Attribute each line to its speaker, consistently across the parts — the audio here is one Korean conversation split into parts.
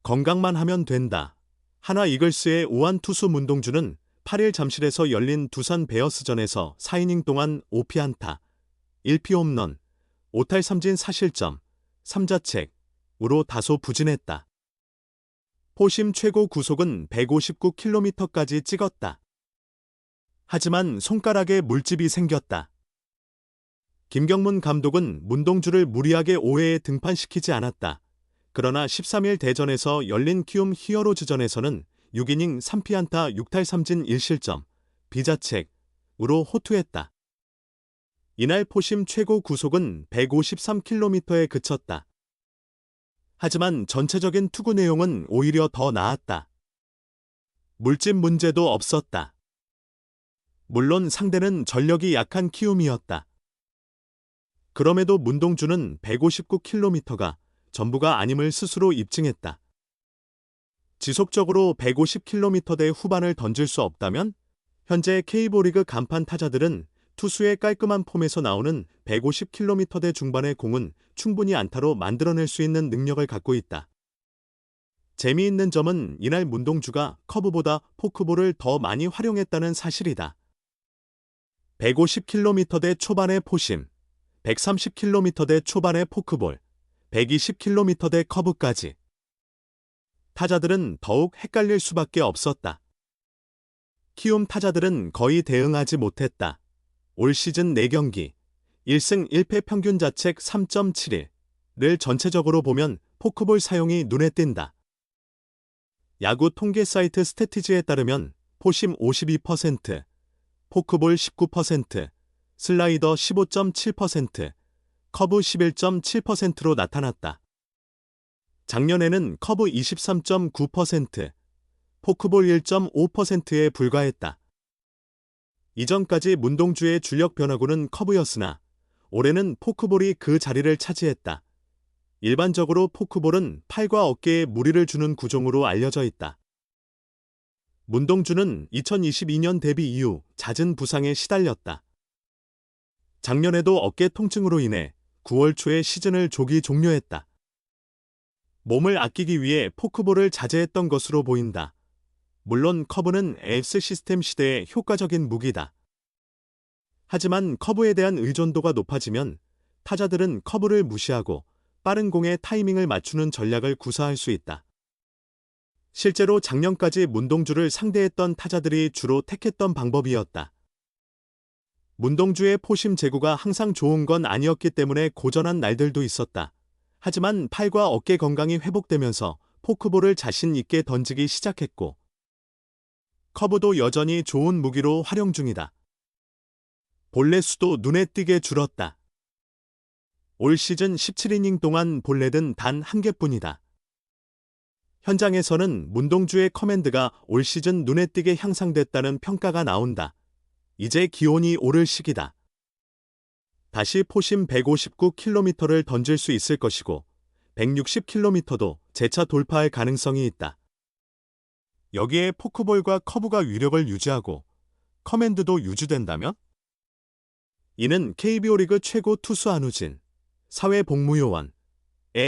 Speaker 1: 건강만 하면 된다. 하나 이글스의 우완 투수 문동주는 8일 잠실에서 열린 두산 베어스전에서 4이닝 동안 5피안타, 1피홈런, 5탈 3진 4실점, 3자책으로 다소 부진했다. 포심 최고 구속은 159km까지 찍었다. 하지만 손가락에 물집이 생겼다. 김경문 감독은 문동주를 무리하게 5회에 등판시키지 않았다. 그러나 13일 대전에서 열린 키움 히어로즈전에서는 6이닝 3피안타 6탈 3진 1실점, 비자책으로 호투했다. 이날 포심 최고 구속은 153km에 그쳤다. 하지만 전체적인 투구 내용은 오히려 더 나았다. 물집 문제도 없었다. 물론 상대는 전력이 약한 키움이었다. 그럼에도 문동주는 159km가 전부가 아님을 스스로 입증했다. 지속적으로 150km대 후반을 던질 수 없다면 현재 K리그 간판 타자들은 투수의 깔끔한 폼에서 나오는 150km대 중반의 공은 충분히 안타로 만들어낼 수 있는 능력을 갖고 있다. 재미있는 점은 이날 문동주가 커브보다 포크볼을 더 많이 활용했다는 사실이다. 150km대 초반의 포심, 130km대 초반의 포크볼, 120km대 커브까지. 타자들은 더욱 헷갈릴 수밖에 없었다. 키움 타자들은 거의 대응하지 못했다. 올 시즌 4경기, 1승 1패 평균 자책 3.71를 전체적으로 보면 포크볼 사용이 눈에 띈다. 야구 통계 사이트 스태티즈에 따르면 포심 52%, 포크볼 19%, 슬라이더 15.7%, 커브 11.7%로 나타났다. 작년에는 커브 23.9%, 포크볼 1.5%에 불과했다. 이전까지 문동주의 주력 변화구는 커브였으나 올해는 포크볼이 그 자리를 차지했다. 일반적으로 포크볼은 팔과 어깨에 무리를 주는 구종으로 알려져 있다. 문동주는 2022년 데뷔 이후 잦은 부상에 시달렸다. 작년에도 어깨 통증으로 인해 9월 초에 시즌을 조기 종료했다. 몸을 아끼기 위해 포크볼을 자제했던 것으로 보인다. 물론 커브는 AS 시스템 시대의 효과적인 무기다. 하지만 커브에 대한 의존도가 높아지면 타자들은 커브를 무시하고 빠른 공의 타이밍을 맞추는 전략을 구사할 수 있다. 실제로 작년까지 문동주를 상대했던 타자들이 주로 택했던 방법이었다. 문동주의 포심 제구가 항상 좋은 건 아니었기 때문에 고전한 날들도 있었다. 하지만 팔과 어깨 건강이 회복되면서 포크볼을 자신 있게 던지기 시작했고 커브도 여전히 좋은 무기로 활용 중이다. 볼넷 수도 눈에 띄게 줄었다. 올 시즌 17이닝 동안 볼넷은 단 1개뿐이다. 현장에서는 문동주의 커맨드가 올 시즌 눈에 띄게 향상됐다는 평가가 나온다. 이제 기온이 오를 시기다. 다시 포심 159km를 던질 수 있을 것이고 160km도 재차 돌파할 가능성이 있다. 여기에 포크볼과 커브가 위력을 유지하고 커맨드도 유지된다면? 이는 KBO 리그 최고 투수 안우진, 사회복무요원에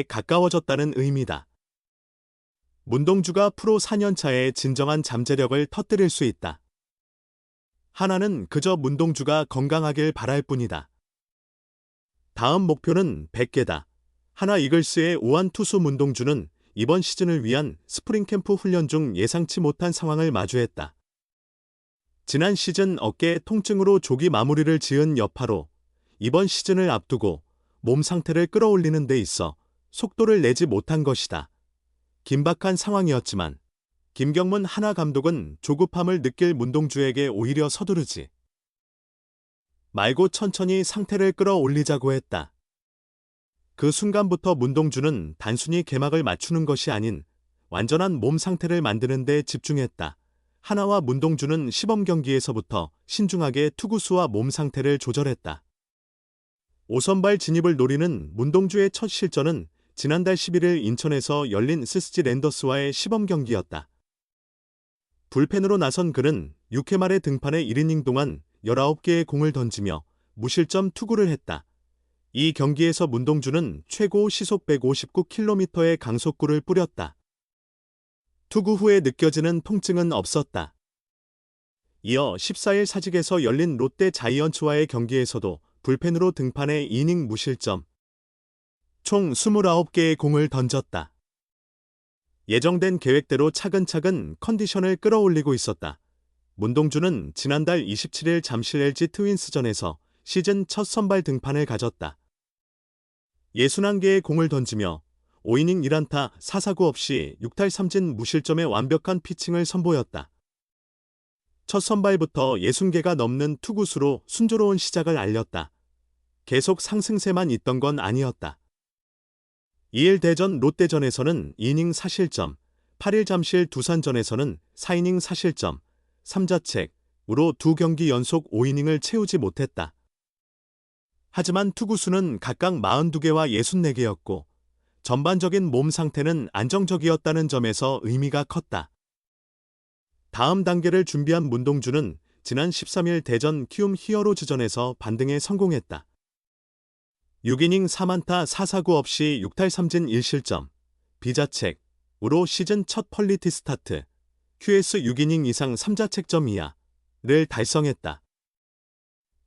Speaker 1: 가까워졌다는 의미다. 문동주가 프로 4년차에 진정한 잠재력을 터뜨릴 수 있다. 하나는 그저 문동주가 건강하길 바랄 뿐이다. 다음 목표는 100개다. 하나 이글스의 우완 투수 문동주는 이번 시즌을 위한 스프링 캠프 훈련 중 예상치 못한 상황을 마주했다. 지난 시즌 어깨 통증으로 조기 마무리를 지은 여파로 이번 시즌을 앞두고 몸 상태를 끌어올리는 데 있어 속도를 내지 못한 것이다. 긴박한 상황이었지만 김경문 하나 감독은 조급함을 느낄 문동주에게 오히려 서두르지 말고 천천히 상태를 끌어올리자고 했다. 그 순간부터 문동주는 단순히 개막을 맞추는 것이 아닌 완전한 몸 상태를 만드는 데 집중했다. 하나와 문동주는 시범 경기에서부터 신중하게 투구수와 몸 상태를 조절했다. 5선발 진입을 노리는 문동주의 첫 실전은 지난달 11일 인천에서 열린 스스지 랜더스와의 시범 경기였다. 불펜으로 나선 그는 6회 말에 등판해 1이닝 동안 19개의 공을 던지며 무실점 투구를 했다. 이 경기에서 문동주는 최고 시속 159km의 강속구를 뿌렸다. 투구 후에 느껴지는 통증은 없었다. 이어 14일 사직에서 열린 롯데 자이언츠와의 경기에서도 불펜으로 등판해 이닝 무실점, 총 29개의 공을 던졌다. 예정된 계획대로 차근차근 컨디션을 끌어올리고 있었다. 문동주는 지난달 27일 잠실 LG 트윈스전에서 시즌 첫 선발 등판을 가졌다. 61개의 공을 던지며 5이닝 1안타 4사구 없이 6탈 3진 무실점의 완벽한 피칭을 선보였다. 첫 선발부터 60개가 넘는 투구수로 순조로운 시작을 알렸다. 계속 상승세만 있던 건 아니었다. 2일 대전 롯데전에서는 2이닝 4실점, 8일 잠실 두산전에서는 4이닝 4실점, 3자책으로 2경기 연속 5이닝을 채우지 못했다. 하지만 투구수는 각각 42개와 64개였고 전반적인 몸 상태는 안정적이었다는 점에서 의미가 컸다. 다음 단계를 준비한 문동주는 지난 13일 대전 키움 히어로즈전에서 반등에 성공했다. 6이닝 3안타 4사구 없이 6탈 3진 1실점, 비자책으로 시즌 첫 퀄리티 스타트, QS 6이닝 이상 3자책점 이하를 달성했다.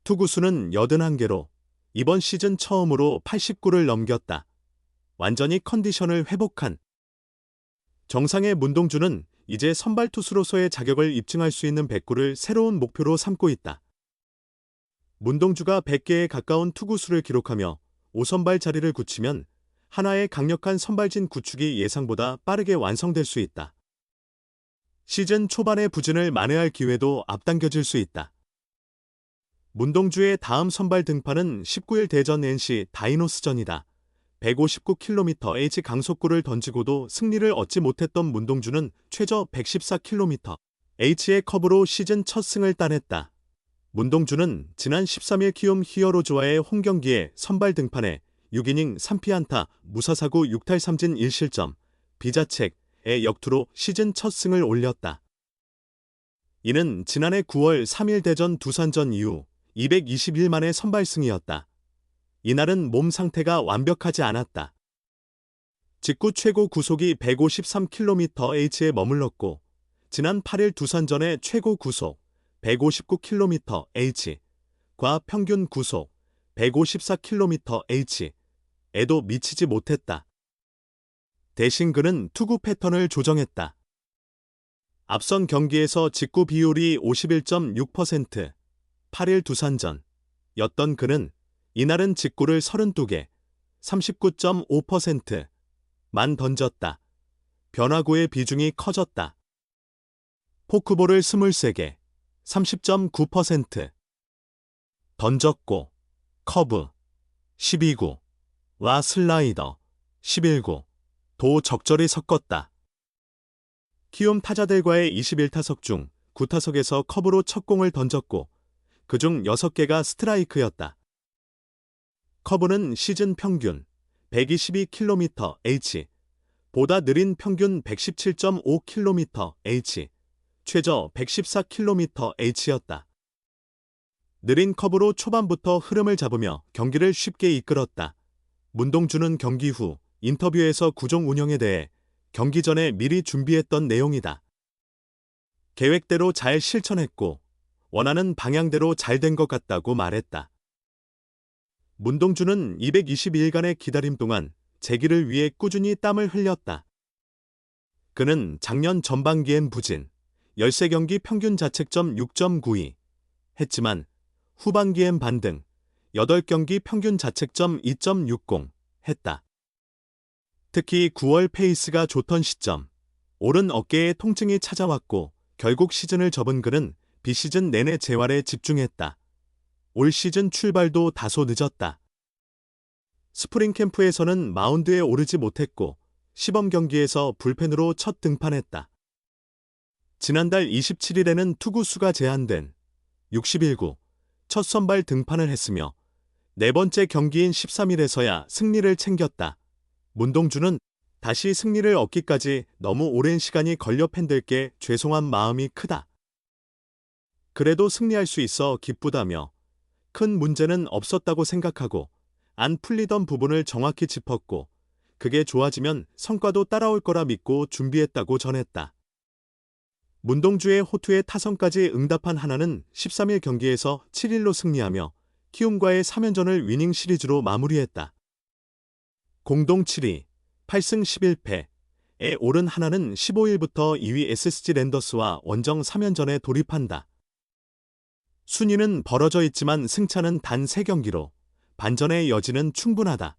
Speaker 1: 투구수는 81개로 이번 시즌 처음으로 89를 넘겼다. 완전히 컨디션을 회복한 정상의 문동주는 이제 선발 투수로서의 자격을 입증할 수 있는 100구를 새로운 목표로 삼고 있다. 문동주가 100개에 가까운 투구수를 기록하며 5선발 자리를 굳히면 하나의 강력한 선발진 구축이 예상보다 빠르게 완성될 수 있다. 시즌 초반의 부진을 만회할 기회도 앞당겨질 수 있다. 문동주의 다음 선발 등판은 19일 대전 NC 다이노스전이다. 159km/h 강속구를 던지고도 승리를 얻지 못했던 문동주는 최저 114km/h의 커브로 시즌 첫 승을 따냈다. 문동주는 지난 13일 키움 히어로즈와의 홈경기에 선발 등판해 6이닝 3피안타, 무사사구 6탈 3진 1실점, 비자책의 역투로 시즌 첫 승을 올렸다. 이는 지난해 9월 3일 대전 두산전 이후 220일 만의 선발승이었다. 이날은 몸 상태가 완벽하지 않았다. 직구 최고 구속이 153km/h에 머물렀고 지난 8일 두산전의 최고 구속 159km/h과 평균 구속 154km/h에도 미치지 못했다. 대신 그는 투구 패턴을 조정했다. 앞선 경기에서 직구 비율이 51.6%, 8일 두산전였던 그는 이날은 직구를 32개, 39.5%만 던졌다. 변화구의 비중이 커졌다. 포크볼을 23개, 30.9% 던졌고 커브 12구와 슬라이더 11구도 적절히 섞었다. 키움 타자들과의 21타석 중 9타석에서 커브로 첫 공을 던졌고 그중 6개가 스트라이크였다. 커브는 시즌 평균 122km/h, 보다 느린 평균 117.5km/h, 최저 114km/h였다. 느린 커브로 초반부터 흐름을 잡으며 경기를 쉽게 이끌었다. 문동주는 경기 후 인터뷰에서 구종 운영에 대해 경기 전에 미리 준비했던 내용이다. 계획대로 잘 실천했고 원하는 방향대로 잘 된 것 같다고 말했다. 문동주는 222일간의 기다림 동안 재기를 위해 꾸준히 땀을 흘렸다. 그는 작년 전반기엔 부진, 13경기 평균 자책점 6.92 했지만 후반기엔 반등, 8경기 평균 자책점 2.60 했다. 특히 9월 페이스가 좋던 시점, 오른 어깨에 통증이 찾아왔고 결국 시즌을 접은 그는 비시즌 내내 재활에 집중했다. 올 시즌 출발도 다소 늦었다. 스프링 캠프에서는 마운드에 오르지 못했고 시범 경기에서 불펜으로 첫 등판했다. 지난달 27일에는 투구수가 제한된 61구 첫 선발 등판을 했으며 네 번째 경기인 13일에서야 승리를 챙겼다. 문동주는 다시 승리를 얻기까지 너무 오랜 시간이 걸려 팬들께 죄송한 마음이 크다. 그래도 승리할 수 있어 기쁘다며 큰 문제는 없었다고 생각하고 안 풀리던 부분을 정확히 짚었고 그게 좋아지면 성과도 따라올 거라 믿고 준비했다고 전했다. 문동주의 호투에 타선까지 응답한 하나는 13일 경기에서 7-1로 승리하며 키움과의 3연전을 위닝 시리즈로 마무리했다. 공동 7위, 8승 11패에 오른 하나는 15일부터 2위 SSG 랜더스와 원정 3연전에 돌입한다. 순위는 벌어져 있지만 승차는 단 3경기로 반전의 여지는 충분하다.